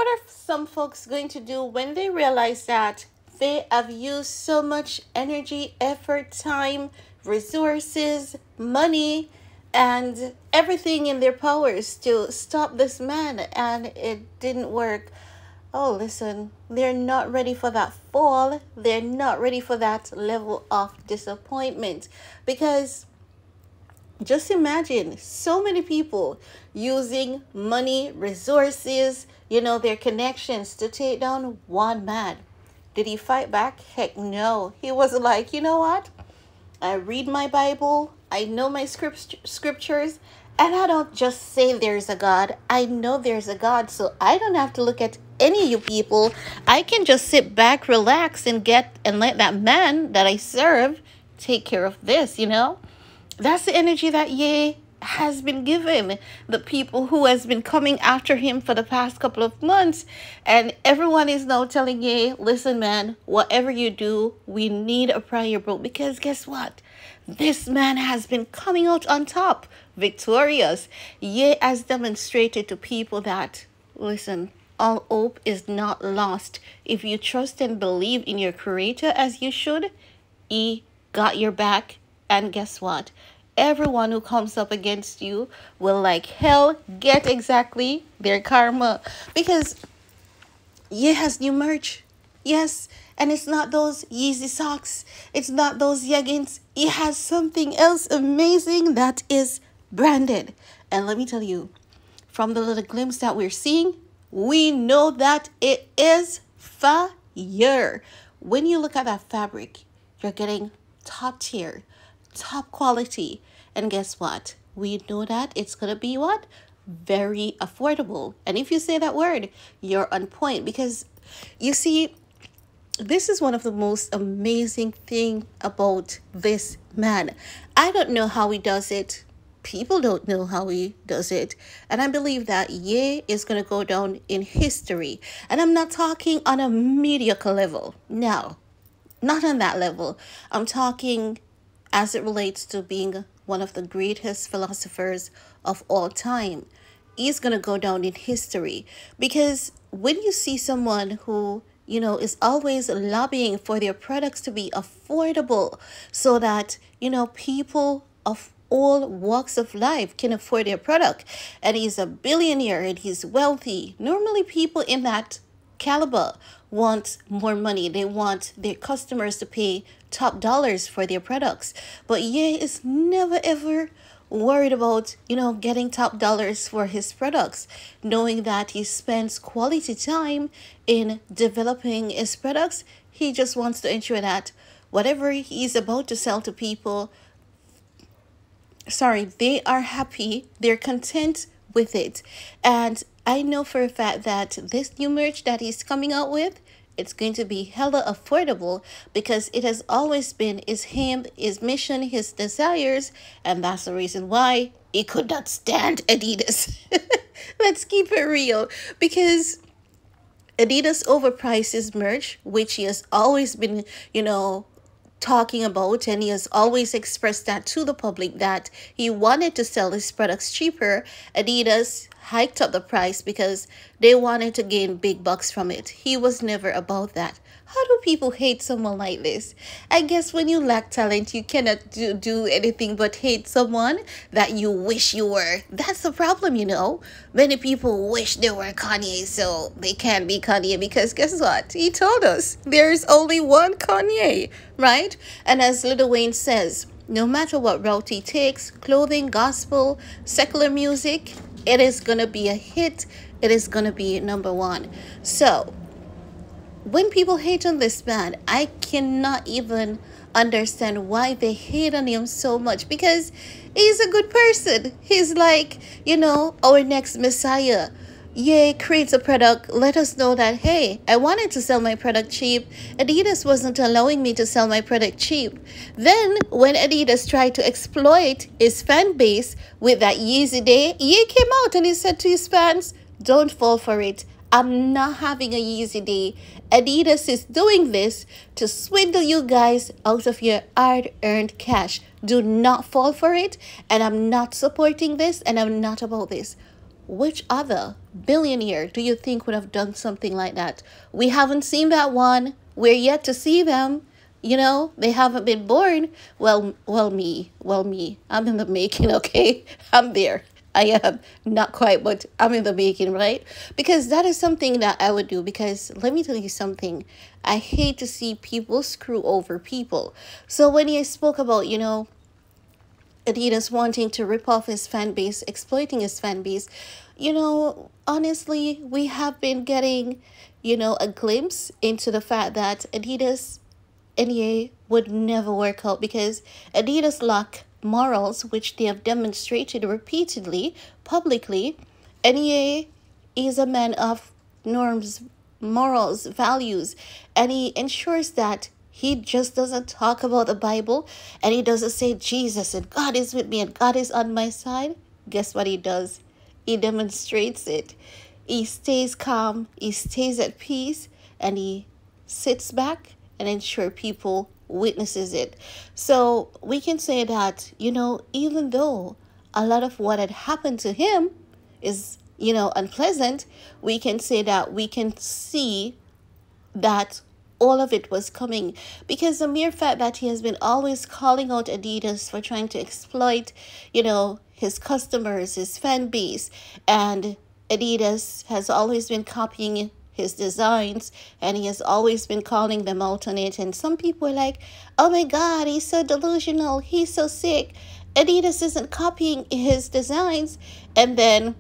what are some folks going to do when they realize that they have used so much energy, effort, time, resources, money, and everything in their powers to stop this man and it didn't work? Oh, listen, they're not ready for that fall. They're not ready for that level of disappointment because just imagine so many people using money, resources, their connections to take down one man. Did he fight back? Heck no. He was like, you know what? I read my Bible, I know my scriptures, and I don't just say there's a God. I know there's a God, so I don't have to look at any of you people. I can just sit back, relax, and let that man that I serve take care of this. That's the energy that Ye has been given the people who has been coming after him for the past couple of months, and everyone is now telling Ye, listen man, whatever you do, we need a prayer bro, because guess what, this man has been coming out on top victorious. Ye has demonstrated to people that, listen, all hope is not lost. If you trust and believe in your creator as you should, he got your back. And guess what? Everyone who comes up against you will, like hell, get exactly their karma. Because Ye has new merch. Yes, and it's not those Yeezy socks. It's not those leggings. He has something else amazing that is branded. And let me tell you, from the little glimpse that we're seeing, we know that it is fire. When you look at that fabric, you're getting top tier, top quality. And guess what? We know that it's going to be what? Very affordable. And if you say that word, you're on point. Because you see, this is one of the most amazing thing about this man. I don't know how he does it. People don't know how he does it. And I believe that Ye is going to go down in history. And I'm not talking on a mediocre level. No, not on that level. I'm talking as it relates to being one of the greatest philosophers of all time. He's going to go down in history. Because when you see someone who is always lobbying for their products to be affordable so that, people of all walks of life can afford their product. And he's a billionaire and he's wealthy. Normally people in that caliber want more money. They want their customers to pay top dollars for their products. But Ye is never ever worried about, getting top dollars for his products, knowing that he spends quality time in developing his products. He just wants to ensure that whatever he's about to sell to people, they are happy, they're content with it. And I know for a fact that this new merch that he's coming out with, it's going to be hella affordable because it has always been his mission, his desires, and that's the reason why he could not stand Adidas. Let's keep it real, because Adidas overprices merch, which he has always been, talking about, and he has always expressed that to the public that he wanted to sell his products cheaper. Adidas hiked up the price because they wanted to gain big bucks from it. He was never about that. How do people hate someone like this? I guess when you lack talent, you cannot do anything but hate someone that you wish you were. That's the problem, Many people wish they were Kanye, so they can't be Kanye because guess what? He told us there's only one Kanye, right? And as Lil Wayne says, no matter what route he takes, clothing, gospel, secular music, it is going to be a hit. It is going to be number one. So when people hate on this man, I cannot even understand why they hate on him so much, because he's a good person. He's like, our next messiah. Ye creates a product, let us know that, hey, I wanted to sell my product cheap. Adidas wasn't allowing me to sell my product cheap. Then when Adidas tried to exploit his fan base with that Yeezy day, Ye came out and he said to his fans, don't fall for it. I'm not having a Yeezy day. Adidas is doing this to swindle you guys out of your hard-earned cash. Do not fall for it. And I'm not supporting this, and I'm not about this. Which other billionaire do you think would have done something like that? We haven't seen that one. We're yet to see them. You know, they haven't been born. Well, me. I'm in the making, okay? I'm there. I am not quite, but I'm in the making, right? Because that is something that I would do. Because let me tell you something. I hate to see people screw over people. So when you spoke about, Adidas wanting to rip off his fan base, exploiting his fan base, honestly, we have been getting, a glimpse into the fact that Adidas NEA would never work out because Adidas lack morals, which they have demonstrated repeatedly, publicly. NEA is a man of norms, morals, values, and he ensures that he just doesn't talk about the Bible and he doesn't say Jesus and God is with me and God is on my side. Guess what he does? He demonstrates it. He stays calm, he stays at peace, and he sits back and ensure people witnesses it. So we can say that, even though a lot of what had happened to him is, unpleasant, we can say that we can see that all of it was coming because the mere fact that he has been always calling out Adidas for trying to exploit, his customers, his fan base, and Adidas has always been copying his designs and he has always been calling them out on it. And some people are like, oh my God, he's so delusional, he's so sick. Adidas isn't copying his designs. And then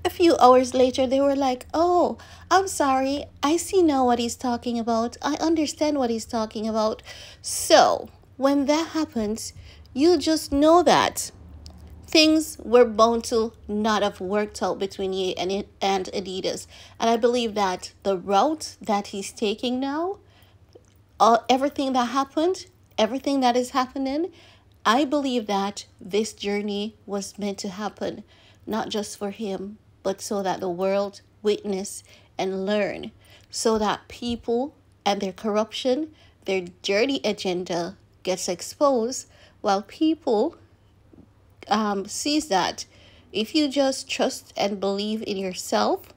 a few hours later, they were like, oh, I'm sorry. I see now what he's talking about. I understand what he's talking about. So, when that happens, you just know that things were bound to not have worked out between you and Adidas. And I believe that the route that he's taking now, everything that happened, everything that is happening, I believe that this journey was meant to happen, not just for him, but so that the world witness and learn, so that people and their corruption, their dirty agenda gets exposed, while people sees that if you just trust and believe in yourself,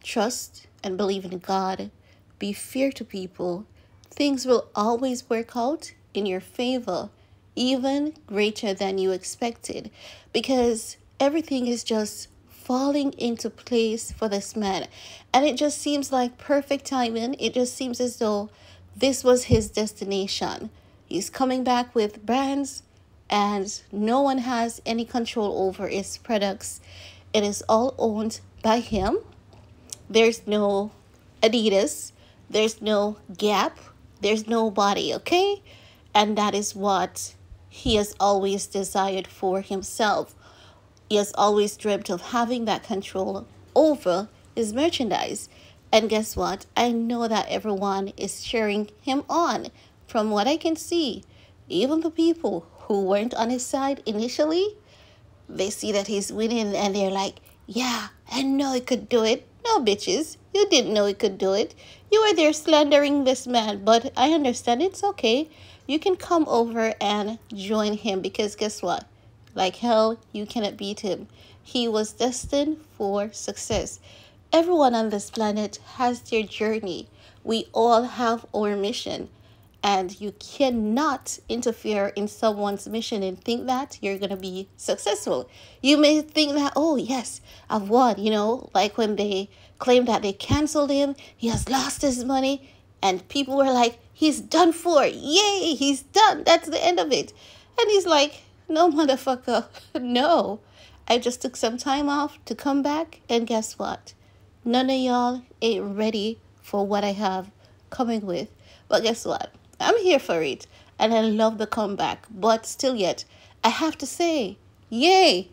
trust and believe in God, be fair to people, things will always work out in your favor, even greater than you expected, because everything is just falling into place for this man. And it just seems like perfect timing. It just seems as though this was his destination. He's coming back with brands and no one has any control over his products. It is all owned by him. There's no Adidas, there's no Gap, there's nobody, okay? And that is what he has always desired for himself. He has always dreamt of having that control over his merchandise. And guess what? I know that everyone is cheering him on. From what I can see, even the people who weren't on his side initially, they see that he's winning and they're like, yeah, I know he could do it. No, bitches, you didn't know he could do it. You were there slandering this man, but I understand it's okay. You can come over and join him because guess what? Like hell, you cannot beat him. He was destined for success. Everyone on this planet has their journey. We all have our mission. And you cannot interfere in someone's mission and think that you're going to be successful. You may think that, oh, yes, I've won. Like when they claimed that they canceled him, he has lost his money. And people were like, he's done for. Yay, he's done. That's the end of it. And he's like, no, motherfucker. No. I just took some time off to come back. And guess what? None of y'all ain't ready for what I have coming with. But guess what? I'm here for it. And I love the comeback. But still yet, I have to say, yay.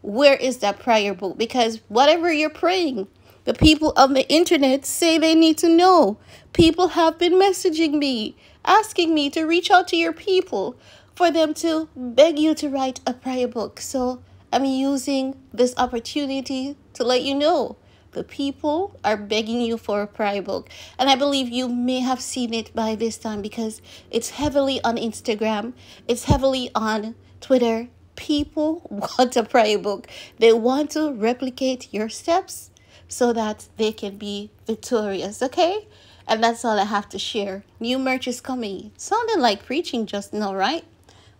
Where is that prayer book? Because whatever you're praying, the people on the internet say they need to know. People have been messaging me, asking me to reach out to your people for them to beg you to write a prayer book. So I'm using this opportunity to let you know. The people are begging you for a prayer book. And I believe you may have seen it by this time because it's heavily on Instagram. It's heavily on Twitter. people want a prayer book. They want to replicate your steps so that they can be victorious, okay? And that's all I have to share. New merch is coming. Sounded like preaching just now, right?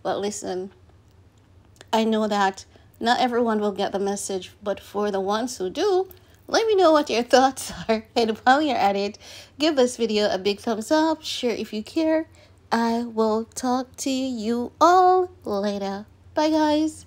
But listen, I know that not everyone will get the message, but for the ones who do, let me know what your thoughts are. And while you're at it, give this video a big thumbs up, share if you care. I will talk to you all later. Bye, guys.